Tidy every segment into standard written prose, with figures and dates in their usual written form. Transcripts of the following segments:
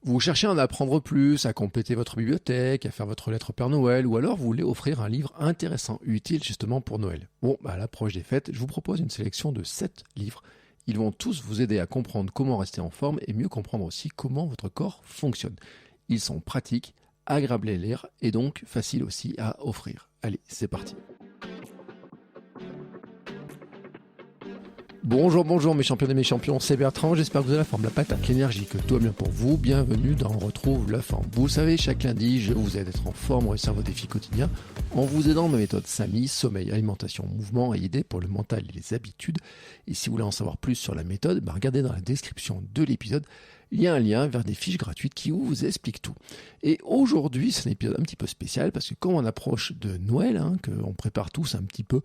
Vous cherchez à en apprendre plus, à compléter votre bibliothèque, à faire votre lettre au Père Noël, ou alors vous voulez offrir un livre intéressant, utile justement pour Noël. Bon, à l'approche des fêtes, je vous propose une sélection de 7 livres. Ils vont tous vous aider à comprendre comment rester en forme et mieux comprendre aussi comment votre corps fonctionne. Ils sont pratiques, agréables à lire et donc faciles aussi à offrir. Allez, c'est parti. Bonjour mes champions et mes champions, c'est Bertrand, j'espère que vous avez la forme, la patate, l'énergie, que tout va bien pour vous. Bienvenue dans Retrouve la forme. Vous le savez, chaque lundi, je vous aide à être en forme, réussir vos défis quotidiens, en vous aidant ma méthode SAMI, sommeil, alimentation, mouvement et idées pour le mental et les habitudes. Et si vous voulez en savoir plus sur la méthode, regardez dans la description de l'épisode, il y a un lien vers des fiches gratuites qui vous expliquent tout. Et aujourd'hui, c'est un épisode un petit peu spécial, parce que quand on approche de Noël, qu'on prépare tous un petit peu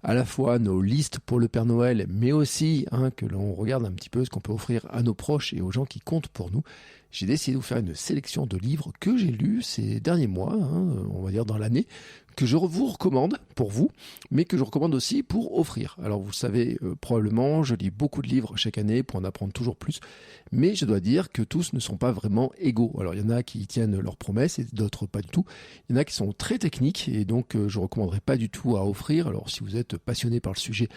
à la fois nos listes pour le Père Noël, mais aussi que l'on regarde un petit peu ce qu'on peut offrir à nos proches et aux gens qui comptent pour nous, j'ai décidé de vous faire une sélection de livres que j'ai lus ces derniers mois, on va dire dans l'année, que je vous recommande pour vous, mais que je recommande aussi pour offrir. Alors vous le savez probablement, je lis beaucoup de livres chaque année pour en apprendre toujours plus, mais je dois dire que tous ne sont pas vraiment égaux. Alors il y en a qui tiennent leurs promesses et d'autres pas du tout. Il y en a qui sont très techniques et donc je ne recommanderais pas du tout à offrir. Alors si vous êtes passionné par le sujet,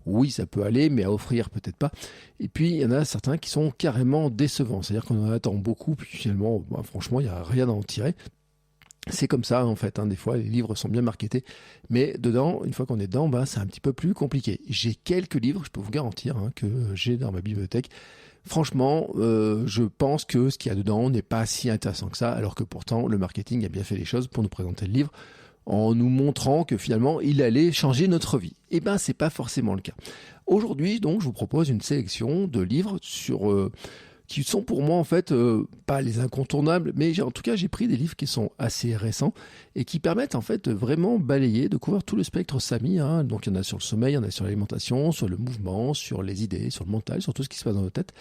oui, ça peut aller, mais à offrir, peut-être pas. Et puis, il y en a certains qui sont carrément décevants. C'est-à-dire qu'on en attend beaucoup, puis finalement, franchement, il n'y a rien à en tirer. C'est comme ça, en fait. Des fois, les livres sont bien marketés. Mais dedans, une fois qu'on est dedans, c'est un petit peu plus compliqué. J'ai quelques livres, je peux vous garantir, que j'ai dans ma bibliothèque. Franchement, je pense que ce qu'il y a dedans n'est pas si intéressant que ça, alors que pourtant, le marketing a bien fait les choses pour nous présenter le livre, en nous montrant que finalement, il allait changer notre vie. Eh bien, c'est pas forcément le cas. Aujourd'hui, donc, je vous propose une sélection de livres qui sont pour moi, en fait, pas les incontournables, mais en tout cas, j'ai pris des livres qui sont assez récents et qui permettent, en fait, de vraiment balayer, de couvrir tout le spectre SAMI. Donc, il y en a sur le sommeil, il y en a sur l'alimentation, sur le mouvement, sur les idées, sur le mental, sur tout ce qui se passe dans nos têtes,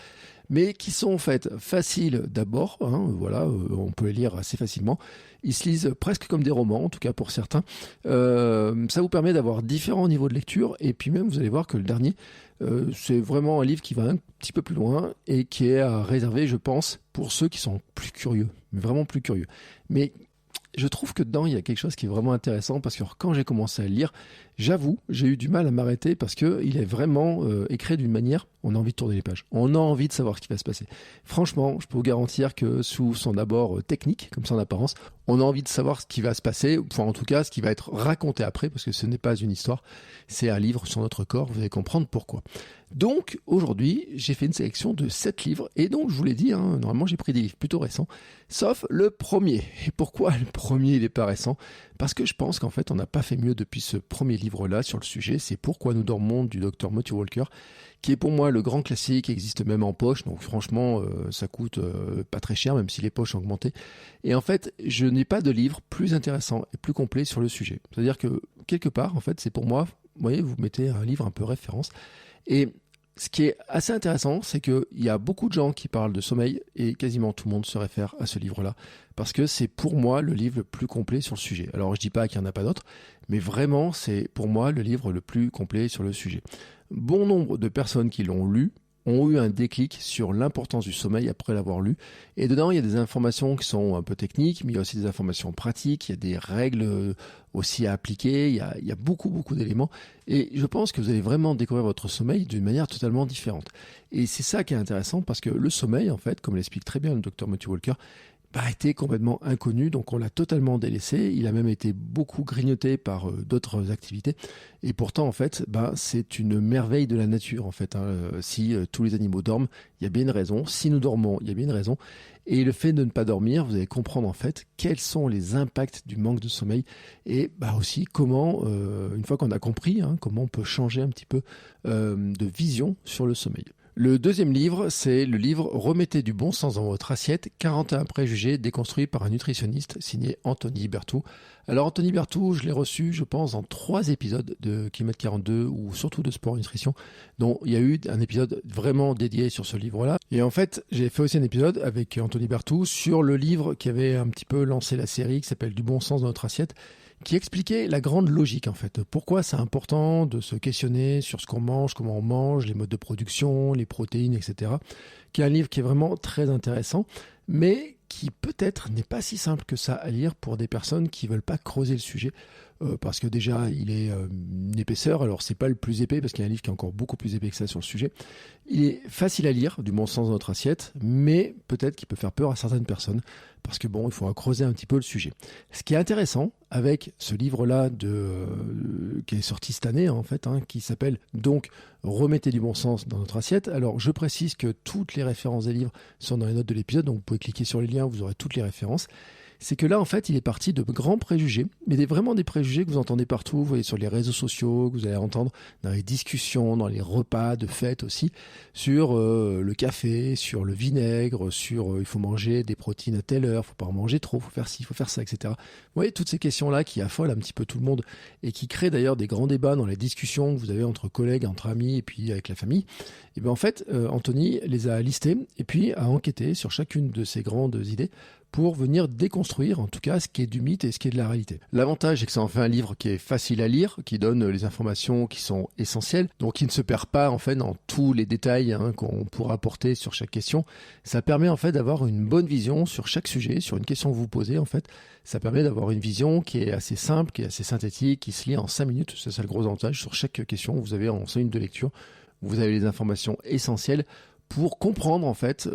mais qui sont en fait faciles d'abord, on peut les lire assez facilement. Ils se lisent presque comme des romans, en tout cas pour certains. Ça vous permet d'avoir différents niveaux de lecture, et puis même vous allez voir que le dernier, c'est vraiment un livre qui va un petit peu plus loin et qui est à réserver, je pense, pour ceux qui sont plus curieux, vraiment plus curieux. Mais je trouve que dedans, il y a quelque chose qui est vraiment intéressant parce que quand j'ai commencé à le lire, j'avoue, j'ai eu du mal à m'arrêter parce qu'il est vraiment écrit d'une manière, on a envie de tourner les pages. On a envie de savoir ce qui va se passer. Franchement, je peux vous garantir que sous son abord technique, comme ça en apparence, on a envie de savoir ce qui va se passer, enfin en tout cas ce qui va être raconté après, parce que ce n'est pas une histoire, c'est un livre sur notre corps, vous allez comprendre pourquoi. Donc aujourd'hui, j'ai fait une sélection de 7 livres, et donc je vous l'ai dit, normalement j'ai pris des livres plutôt récents, sauf le premier. Et pourquoi le premier il n'est pas récent ? Parce que je pense qu'en fait on n'a pas fait mieux depuis ce premier livre-là sur le sujet, c'est Pourquoi nous dormons du Dr Matthew Walker, qui est pour moi le grand classique, qui existe même en poche, donc franchement ça coûte pas très cher, même si les poches ont augmenté. Et en fait, je n'ai pas de livre plus intéressant et plus complet sur le sujet. C'est-à-dire que quelque part, en fait, c'est pour moi, vous voyez, vous mettez un livre un peu référence, et ce qui est assez intéressant, c'est qu'il y a beaucoup de gens qui parlent de sommeil et quasiment tout le monde se réfère à ce livre-là parce que c'est pour moi le livre le plus complet sur le sujet. Alors je dis pas qu'il n'y en a pas d'autres, mais vraiment c'est pour moi le livre le plus complet sur le sujet. Bon nombre de personnes qui l'ont lu ont eu un déclic sur l'importance du sommeil après l'avoir lu. Et dedans, il y a des informations qui sont un peu techniques, mais il y a aussi des informations pratiques, il y a des règles aussi à appliquer, il y a beaucoup d'éléments. Et je pense que vous allez vraiment découvrir votre sommeil d'une manière totalement différente. Et c'est ça qui est intéressant, parce que le sommeil, en fait, comme l'explique très bien le Dr Matthew Walker, a été complètement inconnu, donc on l'a totalement délaissé. Il a même été beaucoup grignoté par d'autres activités. Et pourtant, en fait, c'est une merveille de la nature, en fait. Si tous les animaux dorment, il y a bien une raison. Si nous dormons, il y a bien une raison. Et le fait de ne pas dormir, vous allez comprendre, en fait, quels sont les impacts du manque de sommeil. Et aussi comment, une fois qu'on a compris, comment on peut changer un petit peu de vision sur le sommeil. Le deuxième livre, c'est le livre « Remettez du bon sens dans votre assiette, 41 préjugés déconstruits par un nutritionniste » signé Anthony Berthoud. Alors Anthony Berthoud, je l'ai reçu, je pense, dans 3 épisodes de Kilomètre 42 ou surtout de Sport et Nutrition, dont il y a eu un épisode vraiment dédié sur ce livre-là. Et en fait, j'ai fait aussi un épisode avec Anthony Berthoud sur le livre qui avait un petit peu lancé la série qui s'appelle « Du bon sens dans notre assiette », qui expliquait la grande logique en fait. Pourquoi c'est important de se questionner sur ce qu'on mange, comment on mange, les modes de production, les protéines, etc. Qui est un livre qui est vraiment très intéressant. mais qui peut-être n'est pas si simple que ça à lire pour des personnes qui veulent pas creuser le sujet, parce que déjà il est une épaisseur. Alors c'est pas le plus épais parce qu'il y a un livre qui est encore beaucoup plus épais que ça sur le sujet. Il est facile à lire, du bon sens dans notre assiette, mais peut-être qu'il peut faire peur à certaines personnes parce que bon, il faudra creuser un petit peu le sujet. Ce qui est intéressant avec ce livre-là qui est sorti cette année en fait, qui s'appelle donc Remettez du bon sens dans notre assiette. Alors je précise que toutes les références des livres sont dans les notes de l'épisode, donc vous pouvez cliquer sur les liens, vous aurez toutes les références. C'est que là, en fait, il est parti de grands préjugés, mais vraiment des préjugés que vous entendez partout, vous voyez sur les réseaux sociaux, que vous allez entendre dans les discussions, dans les repas de fête aussi, sur le café, sur le vinaigre, sur il faut manger des protéines à telle heure, il ne faut pas en manger trop, il faut faire ci, il faut faire ça, etc. Vous voyez, toutes ces questions-là qui affolent un petit peu tout le monde et qui créent d'ailleurs des grands débats dans les discussions que vous avez entre collègues, entre amis et puis avec la famille. Et bien en fait, Anthony les a listés et puis a enquêté sur chacune de ces grandes idées pour venir déconstruire en tout cas ce qui est du mythe et ce qui est de la réalité. L'avantage, c'est que ça en fait un livre qui est facile à lire, qui donne les informations qui sont essentielles, donc qui ne se perd pas en fait dans tous les détails qu'on pourra apporter sur chaque question. Ça permet en fait d'avoir une bonne vision sur chaque sujet, sur une question que vous posez en fait. Ça permet d'avoir une vision qui est assez simple, qui est assez synthétique, qui se lit en 5 minutes. C'est ça le gros avantage. Sur chaque question, vous avez en 5 minutes de lecture, vous avez les informations essentielles pour comprendre en fait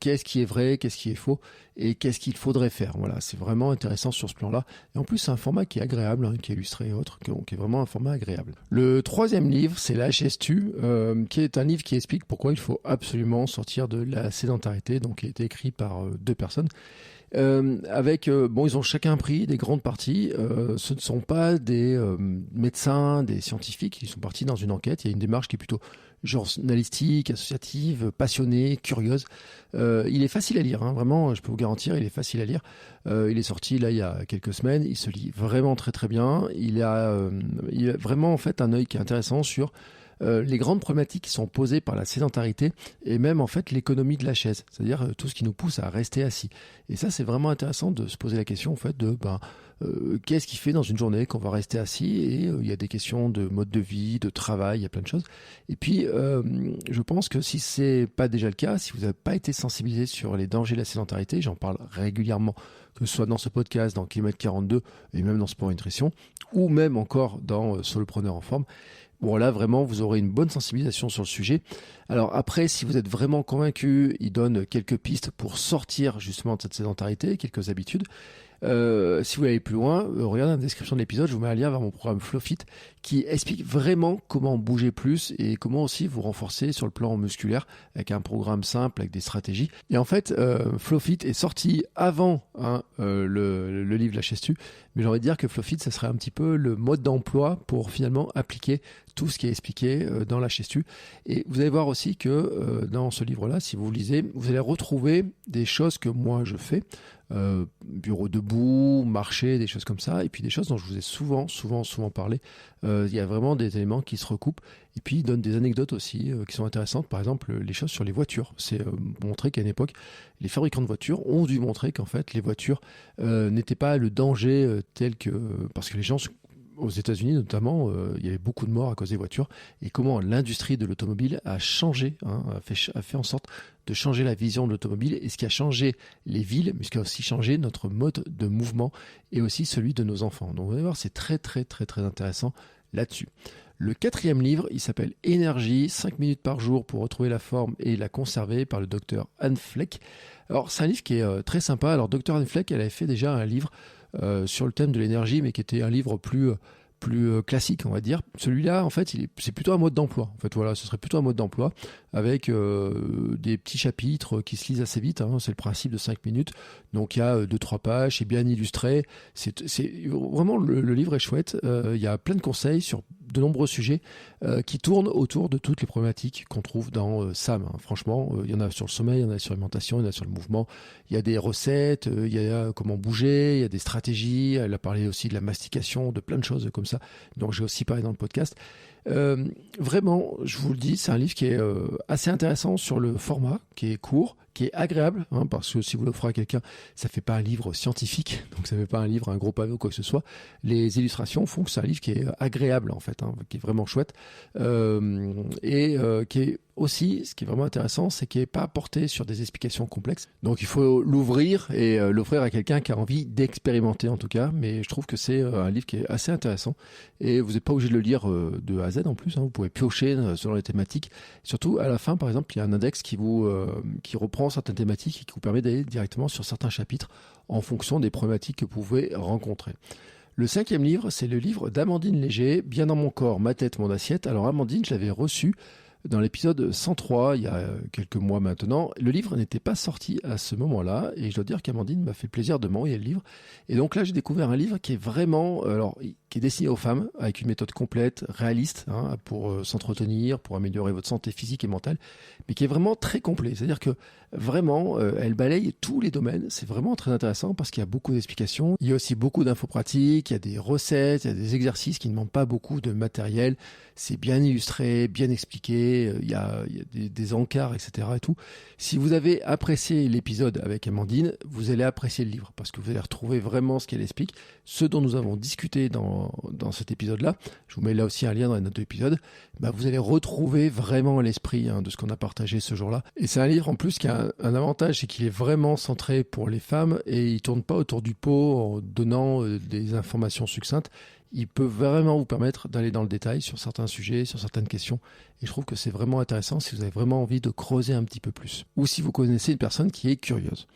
qu'est-ce qui est vrai, qu'est-ce qui est faux et qu'est-ce qu'il faudrait faire. Voilà, c'est vraiment intéressant sur ce plan-là. Et en plus, c'est un format qui est agréable, qui est illustré et autres, qui est vraiment un format agréable. Le troisième livre, c'est La Gestu, qui est un livre qui explique pourquoi il faut absolument sortir de la sédentarité, donc qui a été écrit par 2 personnes. Ils ont chacun pris des grandes parties. Ce ne sont pas des médecins, des scientifiques. Ils sont partis dans une enquête. Il y a une démarche qui est plutôt journalistique, associative, passionnée, curieuse. Il est facile à lire, vraiment, je peux vous garantir, il est facile à lire. Il est sorti là il y a quelques semaines. Il se lit vraiment très très bien. Il a vraiment en fait un œil qui est intéressant sur les grandes problématiques qui sont posées par la sédentarité et même en fait l'économie de la chaise, c'est-à-dire tout ce qui nous pousse à rester assis. Et ça, c'est vraiment intéressant de se poser la question en fait de qu'est-ce qui fait dans une journée qu'on va rester assis, et il y a des questions de mode de vie, de travail, il y a plein de choses. Et puis je pense que si c'est pas déjà le cas, si vous n'avez pas été sensibilisé sur les dangers de la sédentarité, j'en parle régulièrement, que ce soit dans ce podcast, dans Kilomètre 42 et même dans Sport et Nutrition, ou même encore dans Solopreneur en forme. Bon, là, vraiment, vous aurez une bonne sensibilisation sur le sujet. Alors après, si vous êtes vraiment convaincu, il donne quelques pistes pour sortir justement de cette sédentarité, quelques habitudes. Si vous voulez aller plus loin, regardez dans la description de l'épisode, je vous mets un lien vers mon programme FlowFit qui explique vraiment comment bouger plus et comment aussi vous renforcer sur le plan musculaire avec un programme simple, avec des stratégies. Et en fait, FlowFit est sorti avant le livre La Gestu, mais j'ai envie de dire que FlowFit, ça serait un petit peu le mode d'emploi pour finalement appliquer tout ce qui est expliqué dans La Gestu. Et vous allez voir aussi que dans ce livre-là, si vous lisez, vous allez retrouver des choses que moi je fais. Bureau debout, marcher, des choses comme ça, et puis des choses dont je vous ai souvent parlé. Il y a vraiment des éléments qui se recoupent, et puis il donne des anecdotes aussi qui sont intéressantes. Par exemple, les choses sur les voitures. C'est montrer qu'à une époque, les fabricants de voitures ont dû montrer qu'en fait, les voitures n'étaient pas le danger tel que... parce que les gens... Aux États-Unis notamment, il y avait beaucoup de morts à cause des voitures, et comment l'industrie de l'automobile a changé, a fait en sorte de changer la vision de l'automobile, et ce qui a changé les villes, mais ce qui a aussi changé notre mode de mouvement et aussi celui de nos enfants. Donc vous allez voir, c'est très très très très intéressant là-dessus. Le 4e livre, il s'appelle Énergie, 5 minutes par jour pour retrouver la forme et la conserver, par le docteur Anne Fleck. Alors c'est un livre qui est très sympa. Alors docteur Anne Fleck, elle avait fait déjà un livre sur le thème de l'énergie, mais qui était un livre plus classique, on va dire. Celui-là, en fait, c'est plutôt un mode d'emploi. En fait, voilà, ce serait plutôt un mode d'emploi avec des petits chapitres qui se lisent assez vite. C'est le principe de 5 minutes. Donc, il y a 2-3 pages, c'est bien illustré. C'est vraiment, le livre est chouette. Il y a plein de conseils sur de nombreux sujets qui tournent autour de toutes les problématiques qu'on trouve dans SAM. Franchement, il y en a sur le sommeil, il y en a sur l'alimentation, il y en a sur le mouvement. Il y a des recettes, il y a comment bouger, il y a des stratégies. Elle a parlé aussi de la mastication, de plein de choses comme ça. Donc, j'ai aussi parlé dans le podcast. Vraiment, je vous le dis, c'est un livre qui est assez intéressant sur le format, qui est court, qui est agréable, parce que si vous l'offrez à quelqu'un, ça fait pas un livre scientifique, donc ça fait pas un livre, un gros pavé ou quoi que ce soit. Les illustrations font que c'est un livre qui est agréable en fait, qui est vraiment chouette, qui est aussi, ce qui est vraiment intéressant, c'est qu'il n'est pas porté sur des explications complexes. Donc il faut l'ouvrir et l'offrir à quelqu'un qui a envie d'expérimenter en tout cas. Mais je trouve que c'est un livre qui est assez intéressant. Et vous n'êtes pas obligé de le lire de A à Z en plus. Vous pouvez piocher selon les thématiques. Surtout à la fin, par exemple, il y a un index qui reprend certaines thématiques et qui vous permet d'aller directement sur certains chapitres en fonction des problématiques que vous pouvez rencontrer. Le 5e livre, c'est le livre d'Amandine Léger, Bien dans mon corps, ma tête, mon assiette. Alors Amandine, je l'avais reçue dans l'épisode 103, il y a quelques mois maintenant. Le livre n'était pas sorti à ce moment-là, et je dois dire qu'Amandine m'a fait le plaisir de m'envoyer le livre. Et donc là, j'ai découvert un livre qui est vraiment, qui est destiné aux femmes, avec une méthode complète, réaliste, pour s'entretenir, pour améliorer votre santé physique et mentale, mais qui est vraiment très complet. C'est-à-dire que vraiment, elle balaye tous les domaines. C'est vraiment très intéressant parce qu'il y a beaucoup d'explications. Il y a aussi beaucoup d'infos pratiques, il y a des recettes, il y a des exercices qui ne demandent pas beaucoup de matériel. C'est bien illustré, bien expliqué, il y a des encarts, etc. et tout. Si vous avez apprécié l'épisode avec Amandine, vous allez apprécier le livre parce que vous allez retrouver vraiment ce qu'elle explique, ce dont nous avons discuté dans cet épisode-là. Je vous mets là aussi un lien dans les notes de l'épisode. Vous allez retrouver vraiment l'esprit de ce qu'on a partagé ce jour-là. Et c'est un livre en plus qui a un avantage, c'est qu'il est vraiment centré pour les femmes et il ne tourne pas autour du pot en donnant des informations succinctes. Il peut vraiment vous permettre d'aller dans le détail sur certains sujets, sur certaines questions. Et je trouve que c'est vraiment intéressant si vous avez vraiment envie de creuser un petit peu plus. Ou si vous connaissez une personne qui est curieuse.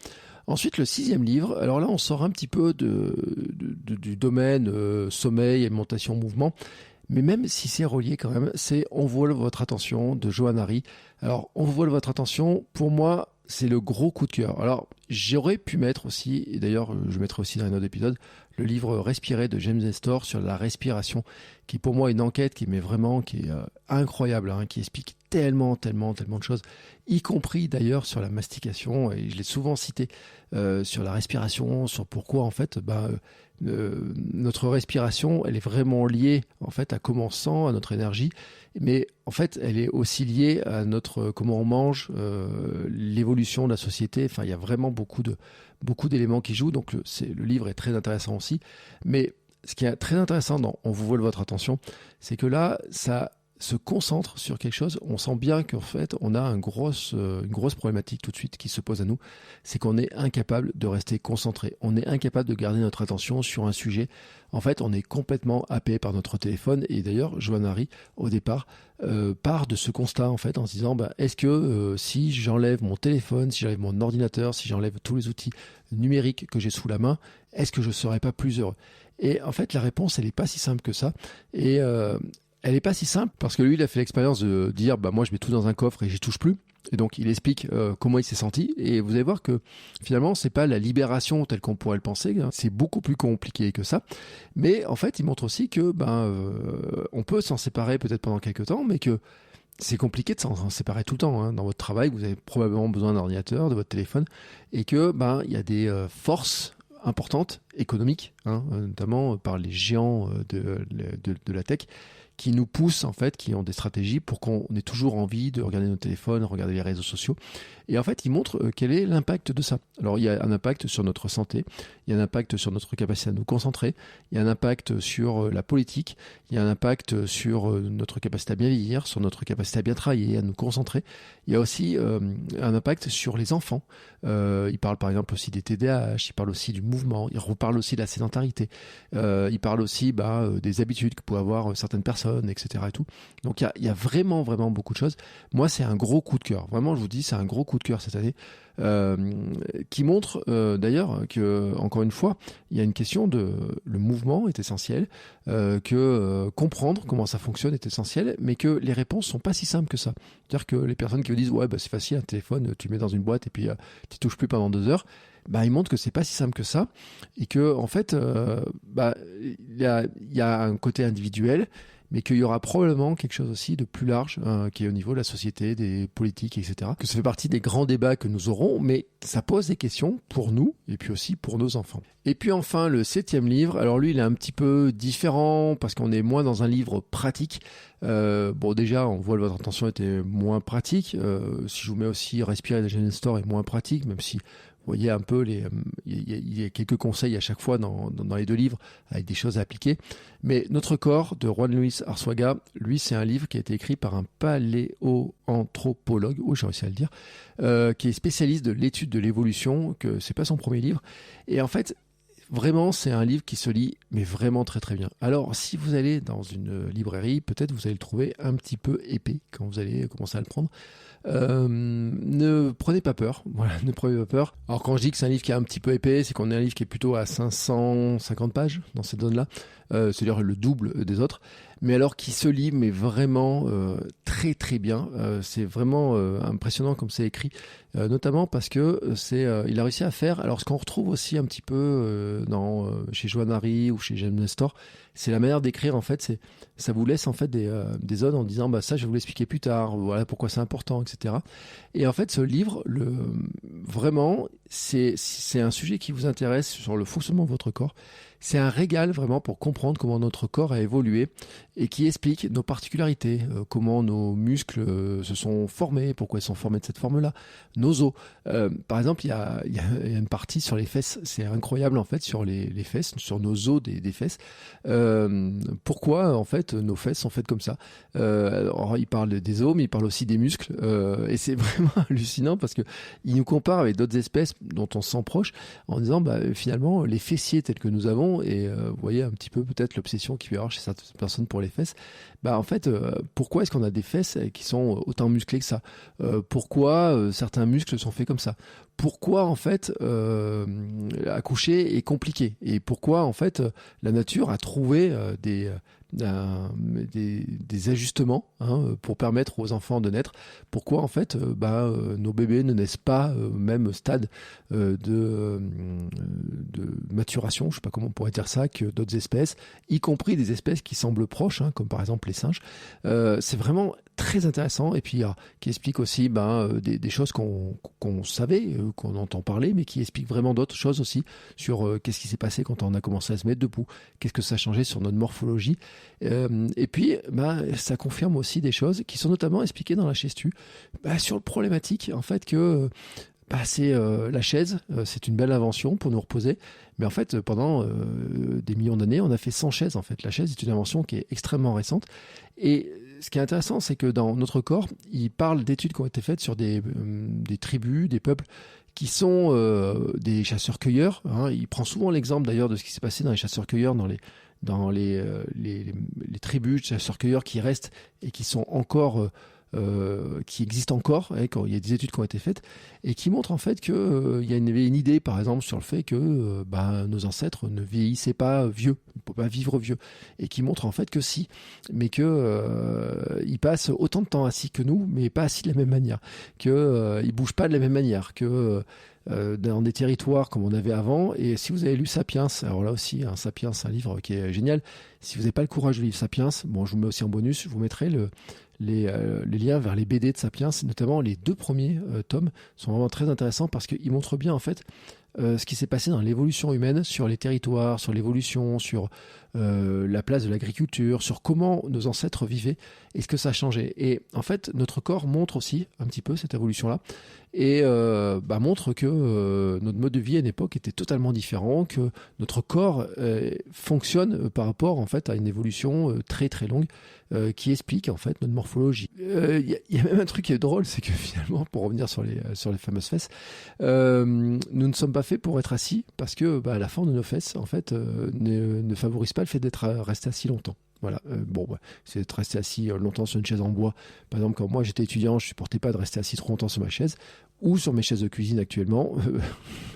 Ensuite, le 6e livre. Alors là, on sort un petit peu du domaine sommeil, alimentation, mouvement. Mais même si c'est relié quand même, c'est On vole votre attention de Johann Hari. Alors, On vole votre attention, pour moi, c'est le gros coup de cœur. Alors, j'aurais pu mettre aussi, et d'ailleurs, je mettrai aussi dans un autre épisode, le livre Respirer de James Nestor sur la respiration, qui pour moi est une enquête qui est incroyable, qui explique tellement de choses, y compris d'ailleurs sur la mastication, et je l'ai souvent cité, sur la respiration, sur pourquoi en fait, notre respiration, elle est vraiment liée en fait à comment on se sent, à notre énergie, mais en fait, elle est aussi liée à comment on mange, l'évolution de la société. Enfin, il y a vraiment beaucoup d'éléments qui jouent. Donc, le livre est très intéressant aussi. Mais ce qui est très intéressant dans On vous vole votre attention, c'est que là, ça se concentre sur quelque chose. On sent bien qu'en fait, on a une grosse problématique tout de suite qui se pose à nous. C'est qu'on est incapable de rester concentré. On est incapable de garder notre attention sur un sujet. En fait, on est complètement happé par notre téléphone. Et d'ailleurs, Johann Hari, au départ, part de ce constat, en fait, en se disant, est-ce que si j'enlève mon téléphone, si j'enlève mon ordinateur, si j'enlève tous les outils numériques que j'ai sous la main, est-ce que je ne serais pas plus heureux? Et en fait, la réponse, elle n'est pas si simple que ça. Et elle n'est pas si simple parce que lui, il a fait l'expérience de dire moi, je mets tout dans un coffre et j'y touche plus. Et donc, il explique comment il s'est senti. Et vous allez voir que finalement, c'est pas la libération telle qu'on pourrait le penser. C'est beaucoup plus compliqué que ça. Mais en fait, il montre aussi que on peut s'en séparer peut-être pendant quelques temps, mais que c'est compliqué de s'en séparer tout le temps. Dans votre travail, vous avez probablement besoin d'un ordinateur, de votre téléphone, et que il y a des forces importantes économiques, notamment par les géants de la tech, qui nous poussent en fait, qui ont des stratégies pour qu'on ait toujours envie de regarder nos téléphones, regarder les réseaux sociaux. Et en fait, ils montrent quel est l'impact de ça. Alors, il y a un impact sur notre santé, il y a un impact sur notre capacité à nous concentrer, il y a un impact sur la politique, il y a un impact sur notre capacité à bien vieillir, sur notre capacité à bien travailler, à nous concentrer. Il y a aussi un impact sur les enfants. Il parle par exemple aussi des TDAH, il parle aussi du mouvement, il reparle aussi de la sédentarité, il parle aussi des habitudes que peuvent avoir certaines personnes, etc. Et tout. Donc il y a vraiment beaucoup de choses. Moi, c'est un gros coup de cœur. Vraiment, je vous dis, c'est un gros coup de cœur cette année, qui montre d'ailleurs que, encore une fois, il y a une question le mouvement est essentiel, que comprendre comment ça fonctionne est essentiel, mais que les réponses sont pas si simples que ça. C'est-à-dire que les personnes qui vous disent c'est facile, un téléphone, tu le mets dans une boîte et puis tu touches plus pendant 2 heures. Ils montrent que c'est pas si simple que ça et que en fait, il y a un côté individuel, mais qu'il y aura probablement quelque chose aussi de plus large qui est au niveau de la société, des politiques, etc. Que ça fait partie des grands débats que nous aurons, mais ça pose des questions pour nous et puis aussi pour nos enfants. Et puis enfin, le 7e livre, alors lui, il est un petit peu différent parce qu'on est moins dans un livre pratique. Bon, déjà, on voit que votre intention était moins pratique. Si je vous mets aussi Respirer de Jane Nestor est moins pratique, même si vous voyez un peu, il y a quelques conseils à chaque fois dans les 2 livres avec des choses à appliquer. Mais Notre corps de Juan Luis Arzuaga, lui, c'est un livre qui a été écrit par un paléoanthropologue, j'ai réussi à le dire, qui est spécialiste de l'étude de l'évolution, que c'est pas son premier livre. Et en fait, vraiment, c'est un livre qui se lit, mais vraiment très très bien. Alors, si vous allez dans une librairie, peut-être vous allez le trouver un petit peu épais quand vous allez commencer à le prendre. Ne prenez pas peur. Voilà, ne prenez pas peur. Alors, quand je dis que c'est un livre qui est un petit peu épais, c'est qu'on est un livre qui est plutôt à 550 pages dans cette zone-là. C'est-à-dire le double des autres. Mais alors qui se lit, mais vraiment très très bien. C'est vraiment impressionnant comme c'est écrit, notamment parce que il a réussi à faire. Alors ce qu'on retrouve aussi un petit peu chez Johann Hari ou chez James Nestor, c'est la manière d'écrire en fait. Ça vous laisse en fait des zones en disant ça je vais vous l'expliquer plus tard. Voilà pourquoi c'est important, etc. Et en fait ce livre, vraiment c'est un sujet qui vous intéresse sur le fonctionnement de votre corps. C'est un régal vraiment pour comprendre comment notre corps a évolué et qui explique nos particularités, comment nos muscles se sont formés, pourquoi ils sont formés de cette forme-là, nos os. Par exemple, il y a une partie sur les fesses, c'est incroyable en fait, sur les fesses, sur nos os des fesses. Pourquoi en fait nos fesses sont faites comme ça. Alors, il parle des os, mais il parle aussi des muscles, et c'est vraiment hallucinant parce que il nous compare avec d'autres espèces dont on se sent proche en disant finalement les fessiers tels que nous avons, et vous voyez un petit peu peut-être l'obsession qu'il peut y avoir chez certaines personnes pour les fesses. En fait, pourquoi est-ce qu'on a des fesses qui sont autant musclées que ça? Pourquoi certains muscles sont faits comme ça? Pourquoi en fait accoucher est compliqué? Et pourquoi en fait la nature a trouvé des ajustements pour permettre aux enfants de naître? Pourquoi en fait nos bébés ne naissent pas au même stade de maturation, je sais pas comment on pourrait dire ça, que d'autres espèces, y compris des espèces qui semblent proches, comme par exemple les singes. C'est vraiment très intéressant, et puis qui explique aussi des choses qu'on savait, qu'on entend parler, mais qui explique vraiment d'autres choses aussi sur qu'est-ce qui s'est passé quand on a commencé à se mettre debout, qu'est-ce que ça a changé sur notre morphologie, et puis ça confirme aussi des choses qui sont notamment expliquées dans la Chestu, sur le problématique en fait que c'est la chaise, c'est une belle invention pour nous reposer, mais en fait pendant des millions d'années on a fait sans chaise. En fait la chaise est une invention qui est extrêmement récente, et ce qui est intéressant, c'est que dans notre corps, il parle d'études qui ont été faites sur des tribus, des peuples qui sont des chasseurs-cueilleurs. Il prend souvent l'exemple d'ailleurs de ce qui s'est passé dans les chasseurs-cueilleurs, dans les tribus de chasseurs-cueilleurs qui restent et qui sont encore qui existent encore, quand il y a des études qui ont été faites et qui montrent en fait que il y avait une idée par exemple sur le fait que nos ancêtres ne vieillissaient pas vieux, ne pouvaient pas vivre vieux, et qui montrent en fait que si, mais que ils passent autant de temps assis que nous, mais pas assis de la même manière, que ils bougent pas de la même manière, que dans des territoires comme on avait avant. Et si vous avez lu Sapiens, alors là aussi, Sapiens, c'est un livre qui est génial. Si vous n'avez pas le courage de lire Sapiens, bon, je vous mets aussi en bonus, je vous mettrai les liens vers les BD de Sapiens, notamment les 2 premiers tomes sont vraiment très intéressants parce qu'ils montrent bien en fait ce qui s'est passé dans l'évolution humaine sur les territoires, sur l'évolution, sur la place de l'agriculture, sur comment nos ancêtres vivaient et ce que ça a changé. Et en fait, notre corps montre aussi un petit peu cette évolution-là, et montre que notre mode de vie à une époque était totalement différent, que notre corps fonctionne par rapport en fait à une évolution très très longue qui explique en fait notre morphologie. Il y a même un truc qui est drôle, c'est que finalement, pour revenir sur les fameuses fesses, nous ne sommes pas faits pour être assis parce que la forme de nos fesses en fait ne favorise pas le fait d'être resté assis longtemps. Voilà, c'est de rester assis longtemps sur une chaise en bois. Par exemple, quand moi j'étais étudiant, je supportais pas de rester assis trop longtemps sur ma chaise ou sur mes chaises de cuisine actuellement.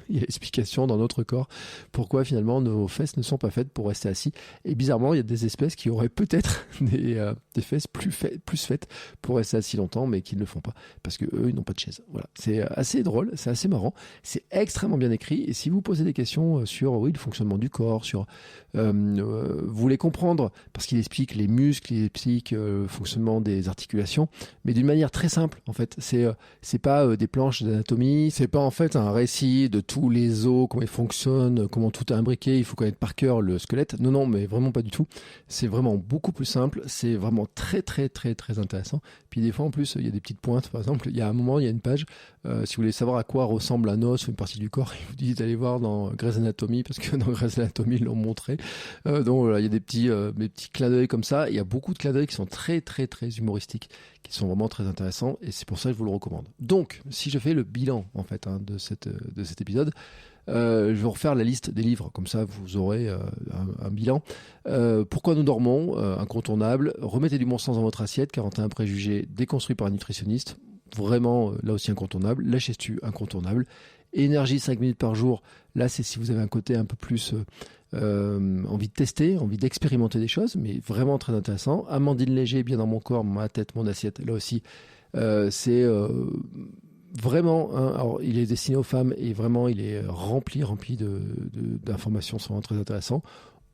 Il y a l'explication dans notre corps pourquoi finalement nos fesses ne sont pas faites pour rester assis. Et bizarrement, il y a des espèces qui auraient peut-être des fesses plus faites pour rester assis longtemps, mais qui ne le font pas parce que eux, ils n'ont pas de chaise. Voilà, c'est assez drôle, c'est assez marrant, c'est extrêmement bien écrit. Et si vous posez des questions sur le fonctionnement du corps, sur vous voulez comprendre, parce qu'il il explique les muscles, il explique le fonctionnement des articulations, mais d'une manière très simple en fait. C'est pas des planches d'anatomie, c'est pas en fait un récit de tous les os, comment ils fonctionnent, comment tout est imbriqué, il faut connaître par cœur le squelette. Non, mais vraiment pas du tout. C'est vraiment beaucoup plus simple, c'est vraiment très très très très intéressant. Puis des fois en plus, il y a des petites pointes, par exemple, il y a un moment, il y a une page, si vous voulez savoir à quoi ressemble un os ou une partie du corps, il vous dit d'aller voir dans Grey's Anatomy, parce que dans Grey's Anatomy, ils l'ont montré. Donc voilà, il y a des petits clins d'œil comme ça. Il y a beaucoup de clins d'œil qui sont très très très humoristiques, qui sont vraiment très intéressants, et c'est pour ça que je vous le recommande. Donc, si je fais le bilan en fait de cet épisode, je vais refaire la liste des livres, comme ça vous aurez un bilan. Pourquoi nous dormons, incontournable. Remettez du bon sens dans votre assiette, 41 préjugés déconstruits par un nutritionniste, vraiment là aussi incontournable. La Chestu, incontournable. Énergie 5 minutes par jour, là c'est si vous avez un côté un peu plus envie de tester, envie d'expérimenter des choses, mais vraiment très intéressant. Amandine Léger, bien dans mon corps, ma tête, mon assiette, là aussi c'est vraiment, alors il est destiné aux femmes et vraiment il est rempli d'informations, c'est vraiment très intéressant.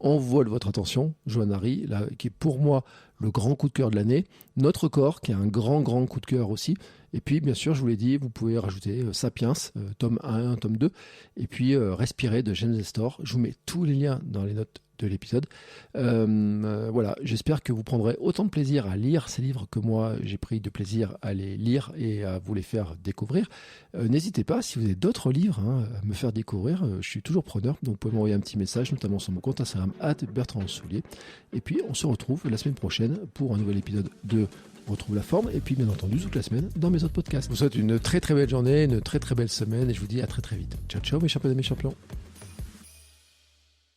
On vole votre attention, Johanna Ry, là, qui est pour moi le grand coup de cœur de l'année. Notre corps, qui a un grand coup de cœur aussi. Et puis, bien sûr, je vous l'ai dit, vous pouvez rajouter Sapiens, tome 1, tome 2. Et puis, Respirer de James Nestor. Je vous mets tous les liens dans les notes de l'épisode. Voilà, j'espère que vous prendrez autant de plaisir à lire ces livres que moi, j'ai pris de plaisir à les lire et à vous les faire découvrir. N'hésitez pas, si vous avez d'autres livres à me faire découvrir, je suis toujours preneur. Donc, vous pouvez m'envoyer un petit message, notamment sur mon compte Instagram, @BertrandSoulier. Et puis, on se retrouve la semaine prochaine pour un nouvel épisode de Retrouve la forme, et puis bien entendu toute la semaine dans mes autres podcasts. Je vous souhaite une très très belle journée, une très très belle semaine, et je vous dis à très très vite. Ciao ciao mes champions et mes champions.